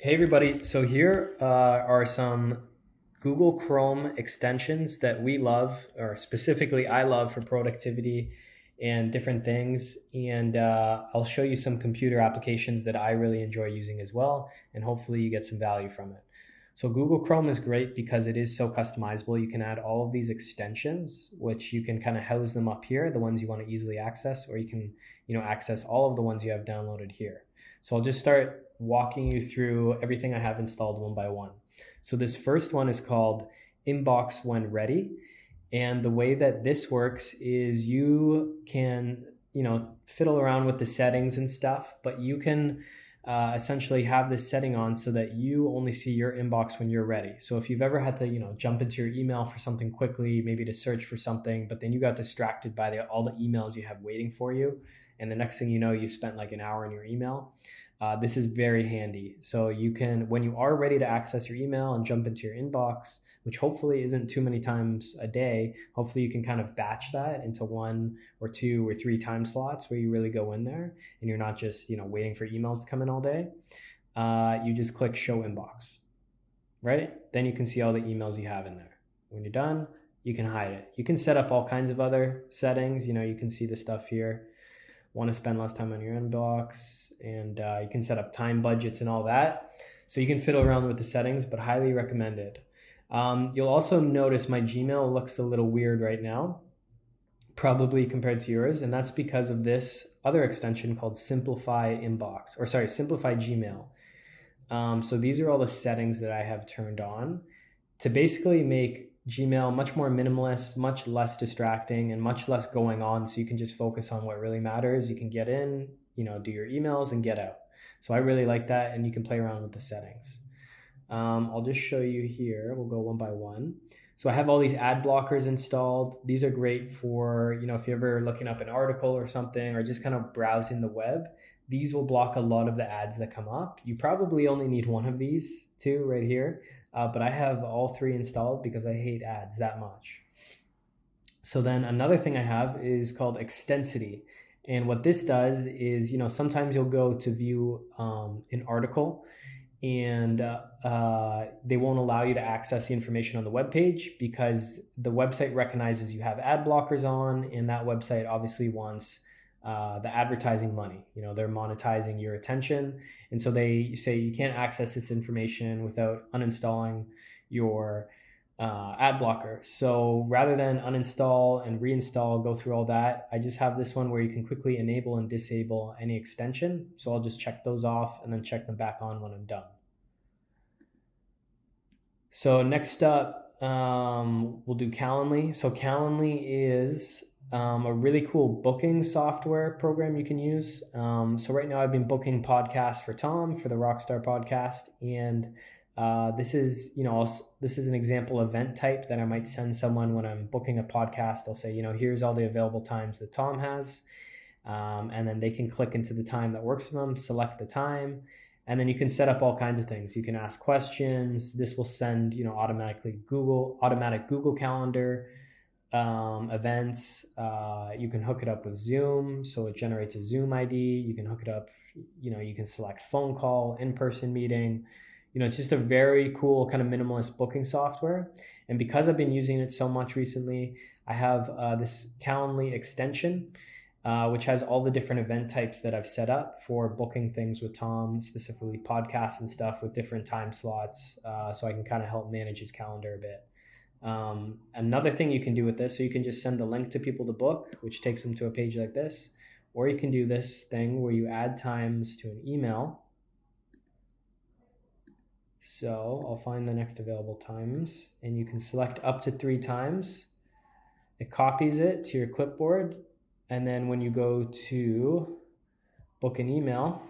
Hey everybody, so here are some Google Chrome extensions that we love, or specifically I love for productivity and different things. And I'll show you some computer applications that I really enjoy using as well, and hopefully you get some value from it. So Google Chrome is great because it is so customizable. You can add all of these extensions, which you can kind of house them up here, the ones you want to easily access, or you can, access all of the ones you have downloaded here. So I'll just start walking you through everything I have installed one by one. So this first one is called Inbox When Ready. And the way that this works is you can, fiddle around with the settings and stuff, but you can essentially have this setting on so that you only see your inbox when you're ready. So if you've ever had to, jump into your email for something quickly, maybe to search for something, but then you got distracted by all the emails you have waiting for you, and the next thing you know, you spent like an hour in your email. This is very handy. So you can, when you are ready to access your email and jump into your inbox, which hopefully isn't too many times a day, hopefully you can kind of batch that into 1 or 2 or 3 time slots where you really go in there and you're not just, waiting for emails to come in all day. You just click show inbox, right? Then you can see all the emails you have in there. When you're done, you can hide it. You can set up all kinds of other settings. You can see the stuff here. Want to spend less time on your inbox, and you can set up time budgets and all that. So you can fiddle around with the settings, but highly recommended. You'll also notice my Gmail looks a little weird right now, probably compared to yours, and that's because of this other extension called Simplify Gmail. So these are all the settings that I have turned on to basically make Gmail much more minimalist, much less distracting, and much less going on, so you can just focus on what really matters. You can get in, do your emails and get out. So I really like that, and you can play around with the settings. I'll just show you here. We'll go one by one. So I have all these ad blockers installed. These are great for, if you're ever looking up an article or something, or just kind of browsing the web. These will block a lot of the ads that come up. You probably only need one of these two right here. But I have all 3 installed because I hate ads that much. So then another thing I have is called Extensity. And what this does is, sometimes you'll go to view an article and they won't allow you to access the information on the web page because the website recognizes you have ad blockers on, and that website obviously wants the advertising money. They're monetizing your attention. And so they say you can't access this information without uninstalling your ad blocker. So rather than uninstall and reinstall, go through all that, I just have this one where you can quickly enable and disable any extension. So I'll just check those off and then check them back on when I'm done. So next up, we'll do Calendly. So Calendly is a really cool booking software program you can use. So right now I've been booking podcasts for Tom for the Rockstar podcast, and this is an example event type that I might send someone when I'm booking a podcast. I'll say, here's all the available times that Tom has, and then they can click into the time that works for them, select the time, and then you can set up all kinds of things. You can ask questions. This will send automatic Google Calendar events. You can hook it up with Zoom, so it generates a Zoom ID. You can hook it up, you can select phone call, in-person meeting. It's just a very cool kind of minimalist booking software. And because I've been using it so much recently, I have this Calendly extension, which has all the different event types that I've set up for booking things with Tom, specifically podcasts and stuff with different time slots, so I can kind of help manage his calendar a bit. Another thing you can do with this, so you can just send the link to people to book, which takes them to a page like this, or you can do this thing where you add times to an email. So I'll find the next available times, and you can select up to 3 times. It copies it to your clipboard, and then when you go to book an email,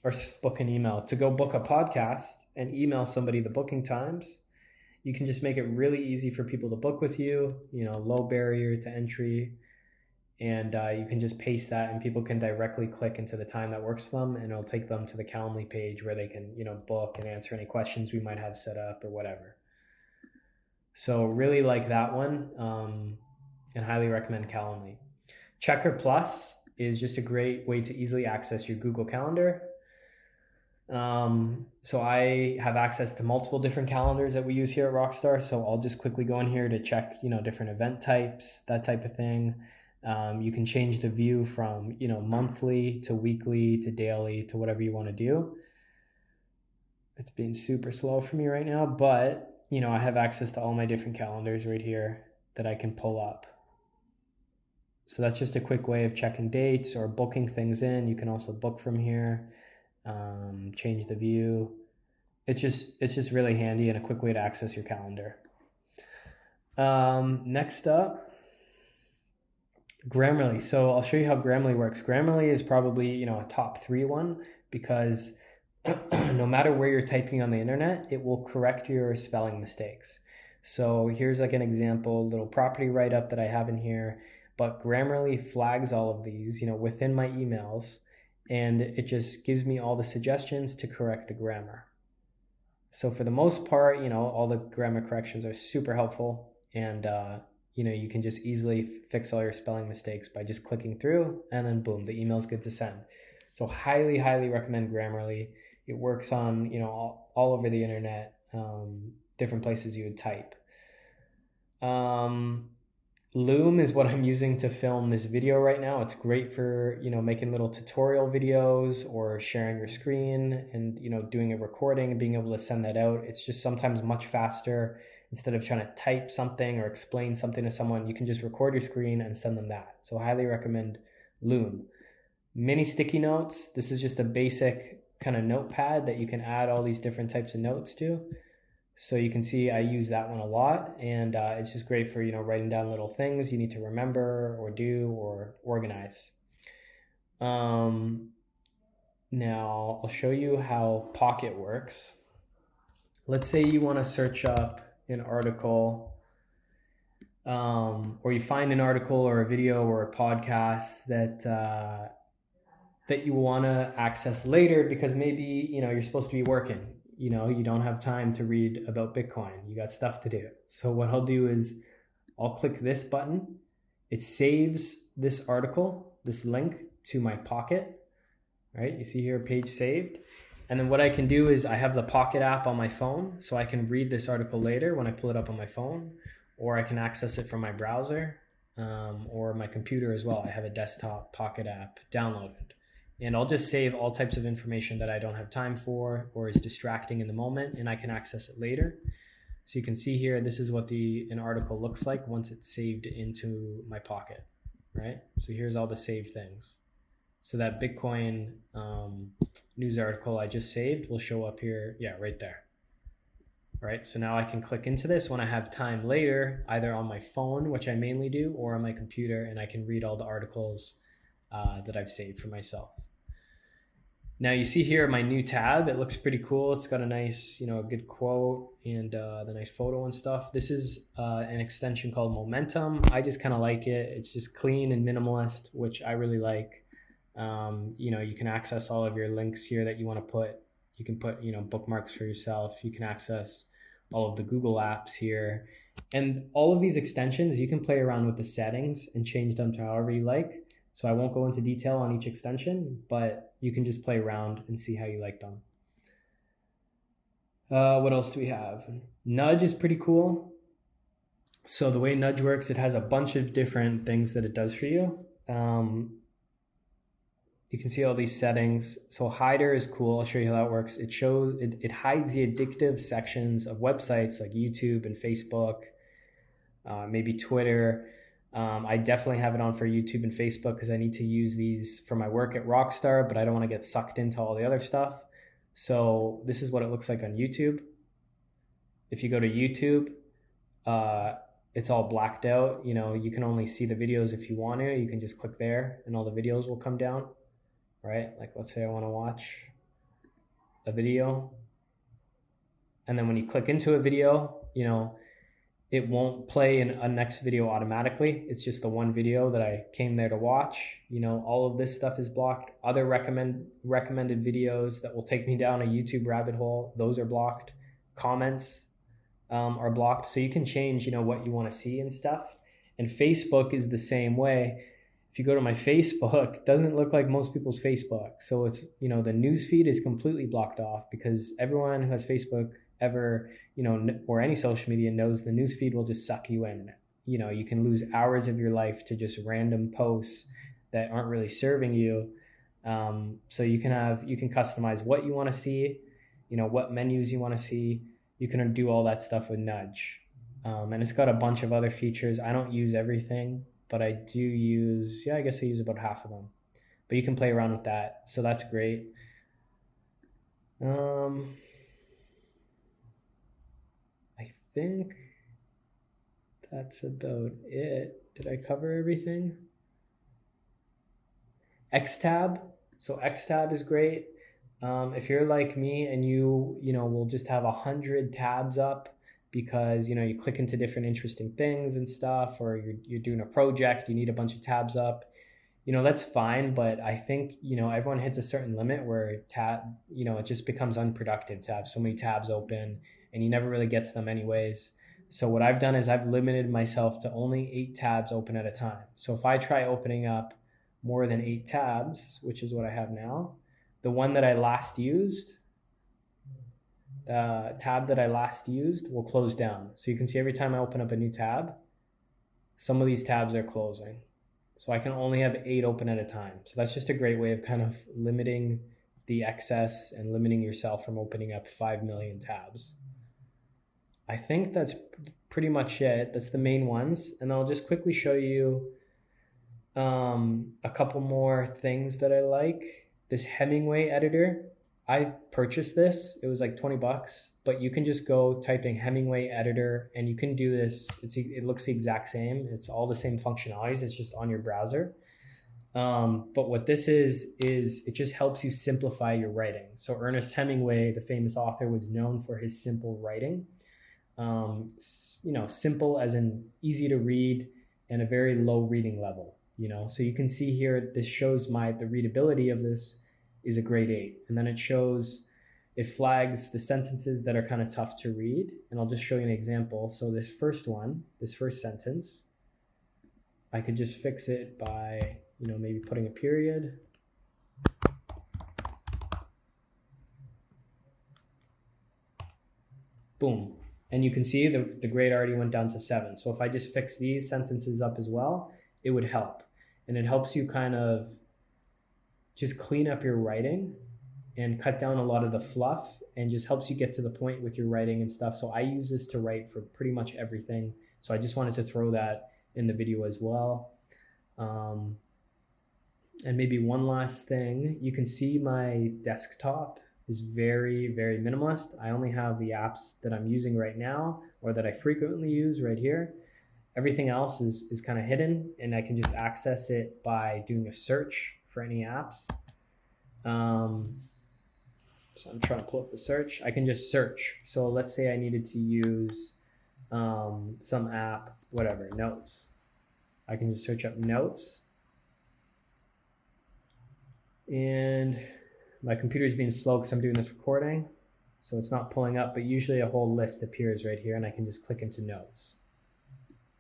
to go book a podcast and email somebody the booking times, you can just make it really easy for people to book with you, low barrier to entry. And you can just paste that, and people can directly click into the time that works for them, and it'll take them to the Calendly page where they can, book and answer any questions we might have set up or whatever. So really like that one, and highly recommend Calendly. Checker Plus is just a great way to easily access your Google Calendar. So I have access to multiple different calendars that we use here at Rockstar. So I'll just quickly go in here to check, different event types, that type of thing. You can change the view from, monthly to weekly to daily to whatever you want to do. It's being super slow for me right now, but I have access to all my different calendars right here that I can pull up. So that's just a quick way of checking dates or booking things in. You can also book from here, change the view. It's just really handy and a quick way to access your calendar. Next up, Grammarly. So I'll show you how Grammarly works. Grammarly is probably, a top 3 one, because no matter where you're typing on the internet, it will correct your spelling mistakes. So here's like an example, little property write-up that I have in here, but Grammarly flags all of these, within my emails, and it just gives me all the suggestions to correct the grammar. So for the most part, all the grammar corrections are super helpful, and you can just easily fix all your spelling mistakes by just clicking through, and then boom, the email's good to send. So highly, highly recommend Grammarly. It works on, all over the internet, different places you would type. Loom is what I'm using to film this video right now. It's great for, making little tutorial videos or sharing your screen and, doing a recording and being able to send that out. It's just sometimes much faster. Instead of trying to type something or explain something to someone, you can just record your screen and send them that. So I highly recommend Loom. Mini sticky notes. This is just a basic kind of notepad that you can add all these different types of notes to. So you can see I use that one a lot, and it's just great for, writing down little things you need to remember or do or organize. Now I'll show you how Pocket works. Let's say you want to search up an article, or you find an article or a video or a podcast that you want to access later because maybe, you're supposed to be working. You don't have time to read about Bitcoin. You got stuff to do. So what I'll do is I'll click this button. It saves this article, this link to my Pocket, right? You see here, page saved. And then what I can do is I have the Pocket app on my phone, so I can read this article later when I pull it up on my phone, or I can access it from my browser, or my computer as well. I have a desktop Pocket app downloaded. And I'll just save all types of information that I don't have time for or is distracting in the moment, and I can access it later. So you can see here, this is what an article looks like once it's saved into my Pocket, right? So here's all the saved things. So that Bitcoin news article I just saved will show up here, right there. Right, so now I can click into this when I have time later, either on my phone, which I mainly do, or on my computer, and I can read all the articles that I've saved for myself. Now you see here my new tab. It looks pretty cool. It's got a nice, a good quote and the nice photo and stuff. This is an extension called Momentum. I just kind of like it. It's just clean and minimalist, which I really like. You can access all of your links here that you want to put. You can put, bookmarks for yourself. You can access all of the Google apps here. And all of these extensions, you can play around with the settings and change them to however you like. So I won't go into detail on each extension, but you can just play around and see how you like them. What else do we have? Nudge is pretty cool. So the way Nudge works, it has a bunch of different things that it does for you. You can see all these settings. So Hider is cool. I'll show you how that works. It hides the addictive sections of websites like YouTube and Facebook, maybe Twitter. I definitely have it on for YouTube and Facebook because I need to use these for my work at Rockstar, but I don't want to get sucked into all the other stuff. So this is what it looks like on YouTube. If you go to YouTube, it's all blacked out. You can only see the videos if you want to. You can just click there and all the videos will come down, right? Like let's say I want to watch a video. And then when you click into a video, it won't play a next video automatically. It's just the one video that I came there to watch. All of this stuff is blocked. Other recommended videos that will take me down a YouTube rabbit hole, those are blocked. Comments are blocked. So you can change, what you want to see and stuff. And Facebook is the same way. if you go to my Facebook, it doesn't look like most people's Facebook. So it's, you know, the news feed is completely blocked off because everyone who has Facebook ever, you know, or any social media knows the news feed will just suck you in. You know, you can lose hours of your life to just random posts that aren't really serving you. So you can customize what you want to see, you know, what menus you want to see. You can do all that stuff with Nudge. And it's got a bunch of other features. I don't use everything, but I do use, I guess I use about half of them. But you can play around with that. So that's great. I think that's about it. Did I cover everything? Xtab. So Xtab is great. If you're like me and you will just have 100 tabs up because, you know, you click into different interesting things and stuff, or you're doing a project, you need a bunch of tabs up, you know, that's fine. But I think, you know, everyone hits a certain limit where it just becomes unproductive to have so many tabs open and you never really get to them anyways. So what I've done is I've limited myself to only 8 tabs open at a time. So if I try opening up more than 8 tabs, which is what I have now, the one that I last used, the tab that I last used will close down. So you can see every time I open up a new tab, some of these tabs are closing. So I can only have 8 open at a time. So that's just a great way of kind of limiting the excess and limiting yourself from opening up 5 million tabs. I think that's pretty much it. That's the main ones. And I'll just quickly show you a couple more things that I like. This Hemingway Editor, I purchased this. It was like $20, but you can just go typing Hemingway Editor and you can do this. It looks the exact same. It's all the same functionalities. It's just on your browser. But what this is it just helps you simplify your writing. So Ernest Hemingway, the famous author, was known for his simple writing. You know, simple as in easy to read and a very low reading level. You know, so you can see here, this shows the readability of this is a grade 8. And then it flags the sentences that are kind of tough to read. And I'll just show you an example. So this first sentence, I could just fix it by, you know, maybe putting a period. Boom. And you can see the grade already went down to 7. So if I just fix these sentences up as well, it would help. And it helps you kind of just clean up your writing and cut down a lot of the fluff and just helps you get to the point with your writing and stuff. So I use this to write for pretty much everything. So I just wanted to throw that in the video as well. And maybe one last thing, you can see my desktop is very, very minimalist. I only have the apps that I'm using right now or that I frequently use right here. Everything else is kind of hidden, and I can just access it by doing a search for any apps. So I'm trying to pull up the search. I can just search. So let's say I needed to use some app, whatever, Notes. I can just search up Notes. And my computer's being slow because I'm doing this recording. So it's not pulling up, but usually a whole list appears right here, and I can just click into Notes.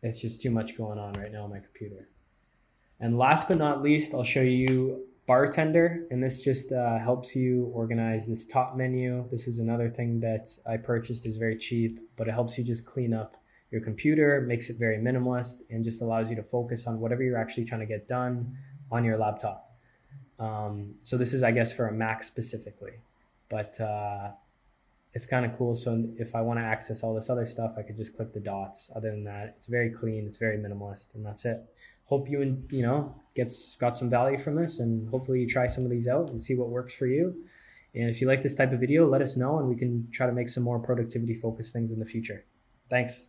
It's just too much going on right now on my computer. And last but not least, I'll show you Bartender, and this just helps you organize this top menu. This is another thing that I purchased, is very cheap, but it helps you just clean up your computer, makes it very minimalist, and just allows you to focus on whatever you're actually trying to get done on your laptop. So this is, I guess, for a Mac specifically, but it's kind of cool. So if I want to access all this other stuff, I could just click the dots. Other than that, it's very clean, it's very minimalist, and that's it. Hope you got some value from this, and hopefully you try some of these out and see what works for you. And if you like this type of video, let us know, and we can try to make some more productivity focused things in the future. Thanks.